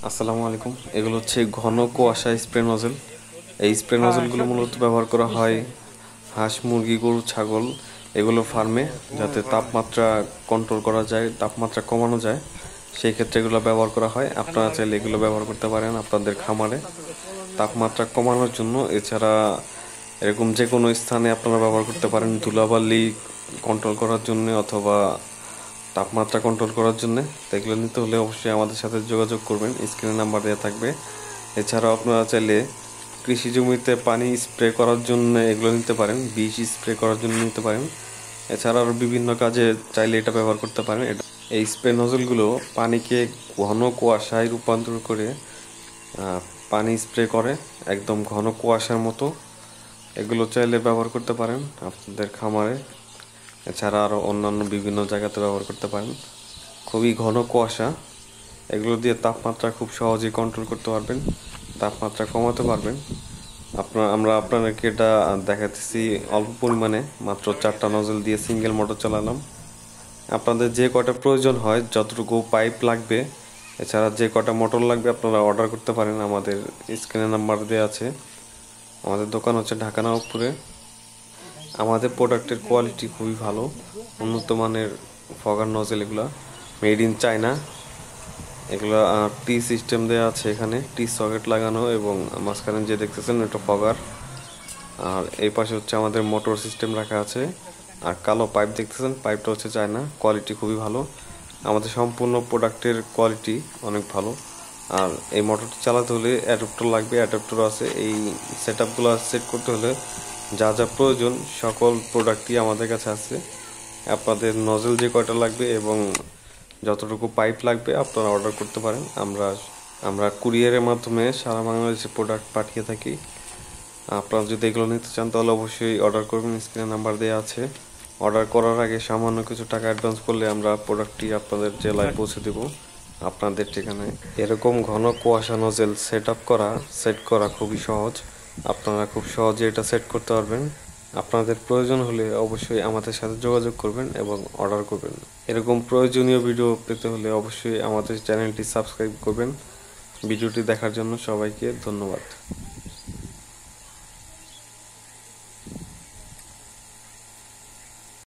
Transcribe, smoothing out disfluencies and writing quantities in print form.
আসসালামু আলাইকুম। এগুলো হচ্ছে ঘন কুয়াশা স্প্রে নজল। এই স্প্রে নজলগুলো মূলত ব্যবহার করা হয় হাঁস, মুরগি, গরু, ছাগল এগুলো ফার্মে, যাতে তাপমাত্রা কন্ট্রোল করা যায়, তাপমাত্রা কমানো যায়। সেই ক্ষেত্রে এগুলো ব্যবহার করা হয়। আপনারা চাইলে এগুলো ব্যবহার করতে পারেন আপনাদের খামারে তাপমাত্রা কমানোর জন্য। এছাড়া এরকম যে কোনো স্থানে আপনারা ব্যবহার করতে পারেন ধুলাবালি কন্ট্রোল করার জন্য অথবা তাপমাত্রা কন্ট্রোল করার জন্য। তো এগুলো নিতে হলে অবশ্যই আমাদের সাথে যোগাযোগ করবেন, স্ক্রিনে নাম্বার দেওয়া থাকবে। এছাড়াও আপনারা চাইলে কৃষি জমিতে পানি স্প্রে করার জন্য এগুলো নিতে পারেন, বিষ স্প্রে করার জন্য নিতে পারেন। এছাড়া আরও বিভিন্ন কাজে চাইলে এটা ব্যবহার করতে পারেন। এই স্প্রে নজলগুলো পানিকে ঘন কুয়াশায় রূপান্তর করে পানি স্প্রে করে একদম ঘন কুয়াশার মতো। এগুলো চাইলে ব্যবহার করতে পারেন আপনাদের খামারে। এছাড়া আরও অন্যান্য বিভিন্ন জায়গাতে ব্যবহার করতে পারেন। খুবই ঘন কুয়াশা, এগুলো দিয়ে তাপমাত্রা খুব সহজেই কন্ট্রোল করতে পারবেন, তাপমাত্রা কমাতে পারবেন। আমরা আপনাদেরকে এটা দেখাতেছি অল্প পরিমাণে, মাত্র 4টা নজল দিয়ে সিঙ্গেল মোটর চালালাম। আপনাদের যে কটা প্রয়োজন হয়, যতটুকু পাইপ লাগবে, এছাড়া যে কটা মোটর লাগবে আপনারা অর্ডার করতে পারেন। আমাদের স্ক্রিনে নাম্বার দেওয়া আছে। আমাদের দোকান হচ্ছে ঢাকা নবাবপুরে। আমাদের প্রোডাক্টের কোয়ালিটি খুবই ভালো, উন্নত মানের ফগার নজেল। এগুলো মেড ইন চায়না। এগুলো টি সিস্টেম দেওয়া আছে, এখানে টি সকেট লাগানো, এবং মাঝখানে যে দেখতেছেন এটা ফগার। আর এই পাশে হচ্ছে আমাদের মোটর সিস্টেম রাখা আছে। আর কালো পাইপ দেখতেছেন, পাইপটা হচ্ছে চায়না। কোয়ালিটি খুবই ভালো, আমাদের সম্পূর্ণ প্রোডাক্টের কোয়ালিটি অনেক ভালো। আর এই মোটরটি চালাতে হলে অ্যাডাপ্টার লাগবে, অ্যাডাপ্টার আছে। এই সেট আপগুলো সেট করতে হলে যা যা প্রয়োজন সকল প্রোডাক্টই আমাদের কাছে আছে। আপনাদের নজল যে কয়টা লাগবে এবং যতটুকু পাইপ লাগবে আপনারা অর্ডার করতে পারেন। আমরা কুরিয়ারের মাধ্যমে সারা বাংলাদেশে প্রোডাক্ট পাঠিয়ে থাকি। আপনারা যদি এগুলো নিতে চান তাহলে অবশ্যই অর্ডার করবেন, স্ক্রিনে নাম্বার দেওয়া আছে। অর্ডার করার আগে সামান্য কিছু টাকা অ্যাডভান্স করলে আমরা প্রোডাক্টটি আপনাদের জেলায় পৌঁছে দেব, আপনাদের ঠিকানায়। এরকম ঘন কুয়াশা নজেল সেট করা খুবই সহজ। আপনারা খুব সহজে এটা সেট করতে পারবেন। আপনাদের প্রয়োজন হলে অবশ্যই আমাদের সাথে যোগাযোগ করবেন এবং অর্ডার করবেন। এরকম প্রয়োজনীয় ভিডিও পেতে হলে অবশ্যই আমাদের চ্যানেলটি সাবস্ক্রাইব করবেন। ভিডিওটি দেখার জন্য সবাইকে ধন্যবাদ।